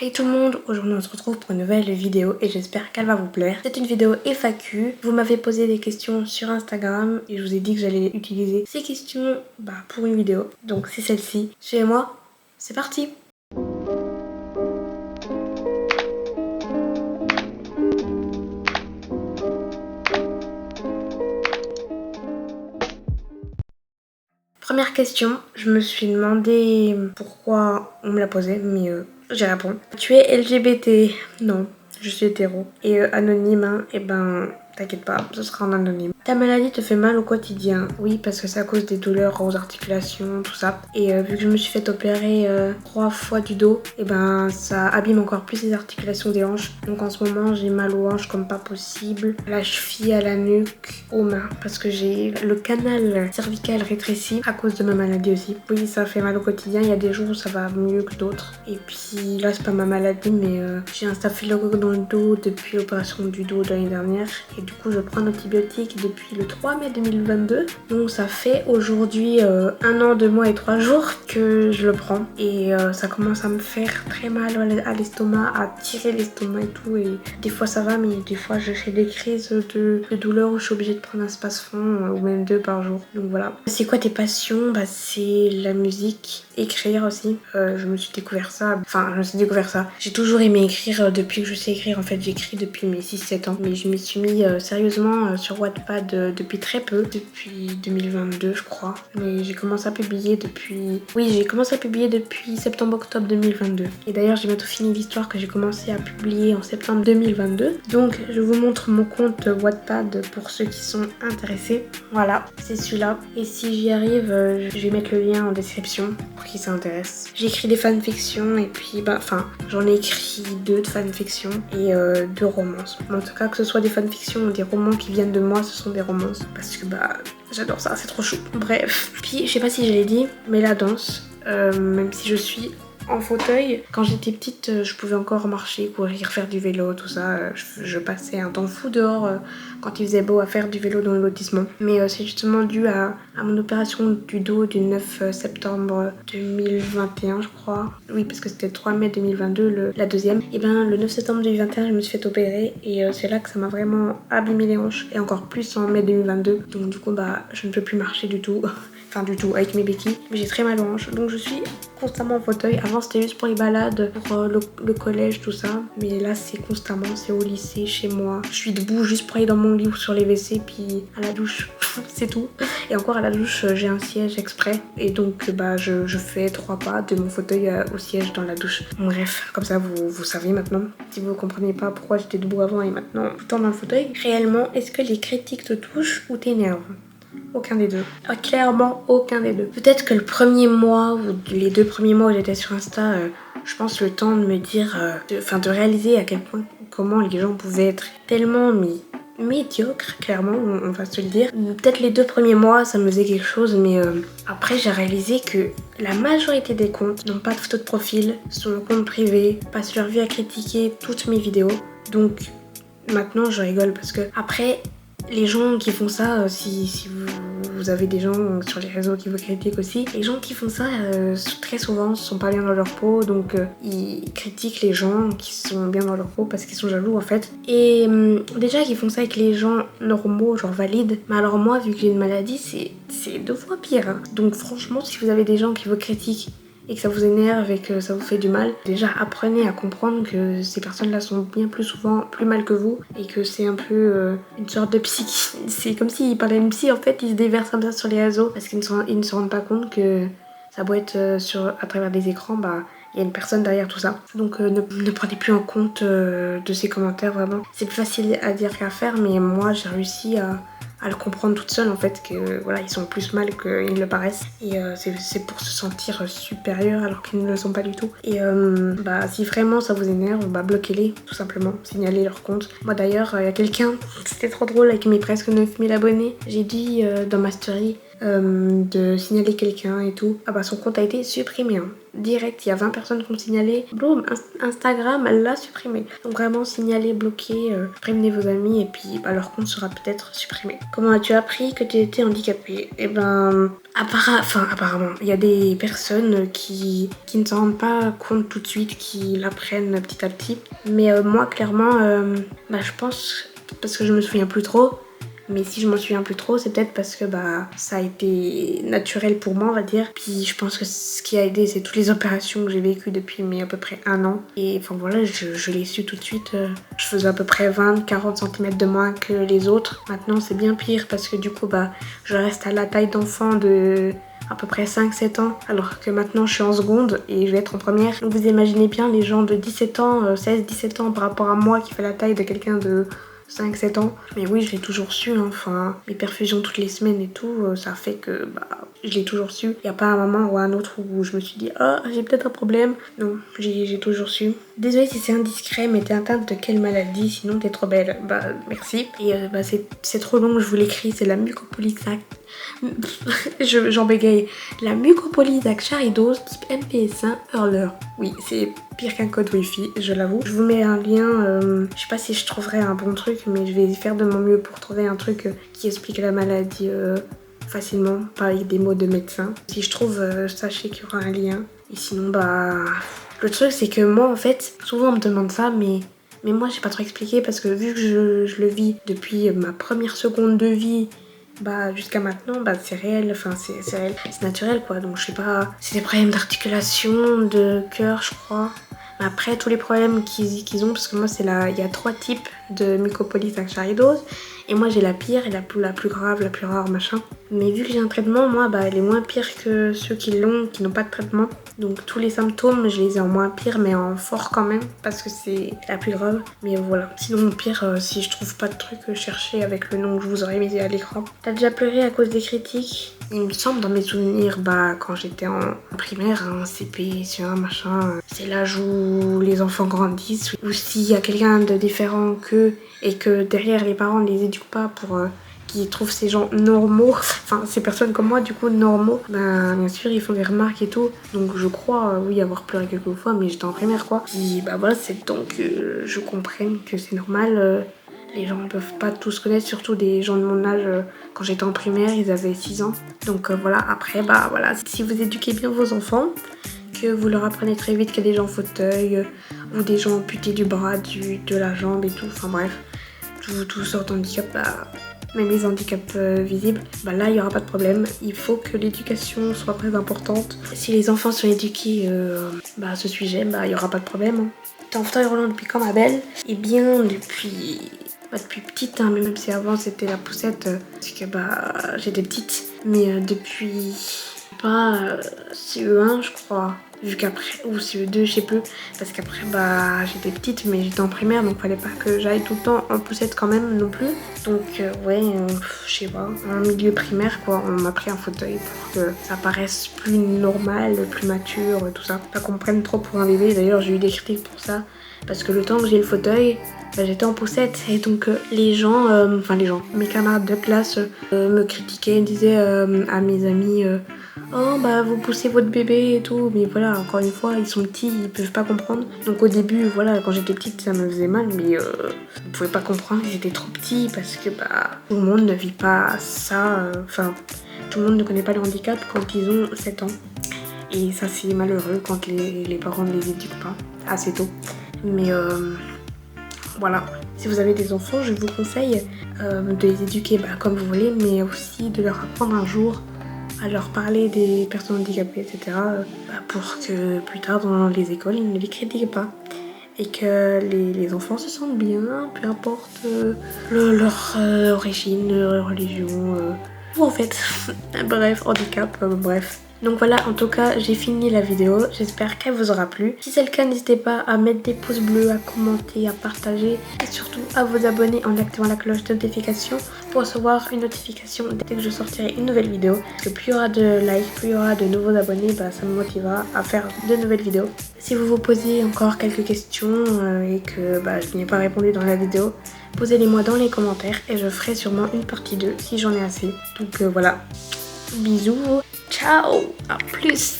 Hey tout le monde, aujourd'hui on se retrouve pour une nouvelle vidéo et j'espère qu'elle va vous plaire. C'est une vidéo FAQ, vous m'avez posé des questions sur Instagram et je vous ai dit que j'allais utiliser ces questions pour une vidéo. Donc c'est celle-ci, suivez-moi, c'est parti. Première question, je me suis demandé pourquoi on me l'a posée, mais j'y réponds. Tu es LGBT? Non, je suis hétéro. Et anonyme, hein, et ben t'inquiète pas, ce sera en anonyme. Ta maladie te fait mal au quotidien? Oui, parce que c'est à cause des douleurs aux articulations, tout ça. Et vu que je me suis fait opérer 3 fois du dos, et ben ça abîme encore plus les articulations des hanches. Donc en ce moment, j'ai mal aux hanches comme pas possible, à la cheville, à la nuque, aux mains, parce que j'ai le canal cervical rétréci à cause de ma maladie aussi. Oui, ça fait mal au quotidien, il y a des jours où ça va mieux que d'autres. Et puis là, c'est pas ma maladie, mais j'ai un staphylocoque dans le dos depuis l'opération du dos de l'année dernière. Et du coup, je prends un antibiotique depuis le 3 mai 2022. Donc ça fait aujourd'hui 1 an, 2 mois et 3 jours que je le prends. Et ça commence à me faire très mal à l'estomac, à tirer l'estomac et tout. Et des fois ça va, mais des fois je fais des crises de douleur où je suis obligée de prendre un space-fond ou même 2 par jour. Donc voilà. C'est quoi tes passions? C'est la musique, écrire aussi. Je me suis découvert ça. J'ai toujours aimé écrire depuis que je sais écrire. En fait, j'écris depuis mes 6-7 ans. Mais je m'y suis mis sérieusement sur Wattpad depuis très peu. Depuis 2022, je crois. Mais j'ai commencé à publier depuis... Oui, j'ai commencé à publier depuis septembre-octobre 2022. Et d'ailleurs, j'ai bientôt fini l'histoire que j'ai commencé à publier en septembre 2022. Donc, je vous montre mon compte Wattpad pour ceux qui sont intéressés. Voilà, c'est celui-là. Et si j'y arrive, je vais mettre le lien en description pour qui ça intéresse. J'écris des fanfictions et puis, j'en ai écrit 2 de fanfictions et 2 romances. En tout cas, que ce soit des fanfictions ou des romans qui viennent de moi, ce sont des romances. Parce que j'adore ça, c'est trop chou. Bref. Puis, je sais pas si je l'ai dit, mais la danse, même si je suis en fauteuil, quand j'étais petite, je pouvais encore marcher, courir, faire du vélo, tout ça. Je passais un temps fou dehors quand il faisait beau à faire du vélo dans le lotissement. Mais c'est justement dû à mon opération du dos du 9 septembre 2021, je crois. Oui, parce que c'était le 3 mai 2022, la deuxième. Et le 9 septembre 2021, je me suis fait opérer et c'est là que ça m'a vraiment abîmé les hanches. Et encore plus en mai 2022. Donc du coup, je ne peux plus marcher du tout. Enfin du tout, avec mes béquilles. Mais j'ai très mal aux hanches, donc je suis constamment en fauteuil. Avant c'était juste pour les balades, pour le collège, tout ça. Mais là c'est constamment, c'est au lycée, chez moi. Je suis debout juste pour aller dans mon lit ou sur les WC, puis à la douche, c'est tout. Et encore à la douche, j'ai un siège exprès. Et donc je fais 3 pas de mon fauteuil au siège dans la douche. Bref, comme ça vous savez maintenant. Si vous ne comprenez pas pourquoi j'étais debout avant et maintenant tout le temps dans le fauteuil. Réellement, est-ce que les critiques te touchent ou t'énervent? Aucun des deux. Clairement, aucun des deux. Peut-être que le premier mois ou les 2 premiers mois où j'étais sur Insta, je pense le temps de me dire, de réaliser à quel point, comment les gens pouvaient être tellement médiocres, clairement, on va se le dire. Peut-être les 2 premiers mois, ça me faisait quelque chose, mais après j'ai réalisé que la majorité des comptes n'ont pas de photo de profil, sont en compte privé, passent leur vie à critiquer toutes mes vidéos. Donc maintenant je rigole parce que après... Les gens qui font ça, si vous avez des gens sur les réseaux qui vous critiquent aussi, les gens qui font ça très souvent sont pas bien dans leur peau, donc ils critiquent les gens qui sont bien dans leur peau parce qu'ils sont jaloux en fait. Et déjà qu'ils font ça avec les gens normaux, genre valides, mais alors moi vu que j'ai une maladie, c'est 2 fois pire. Hein. Donc franchement, si vous avez des gens qui vous critiquent et que ça vous énerve et que ça vous fait du mal, déjà apprenez à comprendre que ces personnes-là sont bien plus souvent plus mal que vous et que c'est un peu une sorte de psy. C'est comme s'ils parlaient d'une psy, en fait, ils se déversent comme ça sur les réseaux parce qu'ils ne se rendent pas compte que ça doit être à travers des écrans, il y a une personne derrière tout ça. Donc ne prenez plus en compte de ces commentaires, vraiment. C'est plus facile à dire qu'à faire, mais moi j'ai réussi à le comprendre toute seule en fait, que voilà, ils sont plus mal qu'ils le paraissent et c'est pour se sentir supérieur alors qu'ils ne le sont pas du tout. Et si vraiment ça vous énerve, bloquez-les tout simplement, signalez leur compte. Moi d'ailleurs, il y a quelqu'un, c'était trop drôle, avec mes presque 9000 abonnés, j'ai dit dans ma story, de signaler quelqu'un et tout. Ah bah son compte a été supprimé. Hein. Direct, il y a 20 personnes qui ont signalé. Boum, Instagram l'a supprimé. Donc vraiment signaler, bloquer, prévenez vos amis et puis bah, leur compte sera peut-être supprimé. Comment as-tu appris que tu étais handicapée? Eh ben, apparemment, il y a des personnes qui ne s'en rendent pas compte tout de suite, qui l'apprennent petit à petit. Mais moi, clairement, bah, je pense, parce que je me souviens plus trop, mais si je m'en souviens plus trop, c'est peut-être parce que bah ça a été naturel pour moi, on va dire. Puis je pense que ce qui a aidé, c'est toutes les opérations que j'ai vécues depuis à peu près 1 an. Et enfin voilà, je l'ai su tout de suite. Je faisais à peu près 20-40 cm de moins que les autres. Maintenant, c'est bien pire parce que du coup, bah je reste à la taille d'enfant de à peu près 5-7 ans, alors que maintenant je suis en seconde et je vais être en première. Donc vous imaginez bien les gens de 17 ans, 16-17 ans par rapport à moi qui fait la taille de quelqu'un de 5-7 ans. Mais oui, je l'ai toujours su, hein. Enfin, les perfusions toutes les semaines et tout, ça fait que bah, je l'ai toujours su. Il n'y a pas un moment ou un autre où je me suis dit « Ah, j'ai peut-être un problème ». Non, j'ai toujours su. Désolée si c'est indiscret, mais t'es atteinte de quelle maladie? Sinon t'es trop belle. Bah, merci. Et bah, c'est trop long, je vous l'écris, c'est la mucopolysac... J'en bégaye. La mucopolysaccharidose type MPS1 Hurler. Oui, c'est pire qu'un code wifi, je l'avoue. Je vous mets un lien, je sais pas si je trouverai un bon truc, mais je vais faire de mon mieux pour trouver un truc qui explique la maladie facilement, pas avec des mots de médecin. Si je trouve, sachez qu'il y aura un lien. Et sinon, bah... Le truc, c'est que moi, en fait, souvent on me demande ça, mais moi, j'ai pas trop expliqué parce que vu que je le vis depuis ma première seconde de vie, bah jusqu'à maintenant, bah c'est réel, enfin c'est réel, c'est naturel quoi, donc je sais pas, c'est des problèmes d'articulation, de cœur je crois. Mais après tous les problèmes qu'ils ont, parce que moi il y a 3 types de mucopolysaccharidose et moi j'ai la pire et la plus grave, la plus rare machin. Mais vu que j'ai un traitement, moi bah elle est moins pire que ceux qui n'ont pas de traitement. Donc tous les symptômes je les ai en moins pire mais en fort quand même parce que c'est la plus grave. Mais voilà, sinon au pire si je trouve pas de truc, cherchez avec le nom que je vous aurais mis à l'écran. T'as déjà pleuré à cause des critiques? Il me semble dans mes souvenirs, bah quand j'étais en primaire, hein, CP, C1, machin, c'est l'âge où les enfants grandissent, ou s'il y a quelqu'un de différent qu'eux et que derrière les parents ne les éduquent pas pour qu'ils trouvent ces gens normaux, enfin ces personnes comme moi du coup normaux, ben bien sûr ils font des remarques et tout, donc je crois oui avoir pleuré quelques fois, mais j'étais en primaire quoi. Puis bah voilà, c'est donc je comprenne que c'est normal. Les gens ne peuvent pas tous connaître, surtout des gens de mon âge. Quand j'étais en primaire, ils avaient 6 ans. Donc voilà, après, bah voilà, si vous éduquez bien vos enfants, que vous leur apprenez très vite qu'il y a des gens en fauteuil, ou des gens amputés du bras, de la jambe et tout, enfin bref, tout sortes d'handicap, bah, même les handicaps visibles, bah là il n'y aura pas de problème. Il faut que l'éducation soit très importante. Si les enfants sont éduqués à ce sujet, bah il n'y aura pas de problème. Hein. T'es en fauteuil roulant depuis quand ma belle? Eh bien depuis petite, hein, mais même si avant c'était la poussette, parce que bah j'étais petite, mais depuis pas CE1 je crois, vu qu'après, ou CE2 je sais plus, parce qu'après bah j'étais petite mais j'étais en primaire donc fallait pas que j'aille tout le temps en poussette quand même non plus, donc ouais, je sais pas, en milieu primaire quoi, on m'a pris un fauteuil pour que ça paraisse plus normal, plus mature, tout ça, pas qu'on me prenne trop pour un bébé. D'ailleurs j'ai eu des critiques pour ça, parce que le temps que j'ai le fauteuil, bah, j'étais en poussette et donc les gens, mes camarades de classe me critiquaient, disaient à mes amis oh bah vous poussez votre bébé et tout, mais voilà, encore une fois ils sont petits, ils peuvent pas comprendre. Donc au début voilà, quand j'étais petite ça me faisait mal, mais ils pouvaient pas comprendre, ils étaient trop petits parce que bah tout le monde ne vit pas ça, tout le monde ne connaît pas le handicap quand ils ont 7 ans. Et ça c'est malheureux quand les parents ne les éduquent pas assez tôt. Mais voilà, si vous avez des enfants, je vous conseille de les éduquer comme vous voulez, mais aussi de leur apprendre un jour à leur parler des personnes handicapées, etc. Pour que plus tard dans les écoles, ils ne les critiquent pas. Et que les enfants se sentent bien, peu importe leur origine, leur religion, ou en fait, bref, handicap, bref. Donc voilà, en tout cas, j'ai fini la vidéo. J'espère qu'elle vous aura plu. Si c'est le cas, n'hésitez pas à mettre des pouces bleus, à commenter, à partager et surtout à vous abonner en activant la cloche de notification pour recevoir une notification dès que je sortirai une nouvelle vidéo. Parce que plus il y aura de likes, plus il y aura de nouveaux abonnés, ça me motivera à faire de nouvelles vidéos. Si vous vous posez encore quelques questions et que je n'y ai pas répondu dans la vidéo, posez-les moi dans les commentaires et je ferai sûrement une partie 2 si j'en ai assez. Donc voilà. Bisous, ciao, à plus.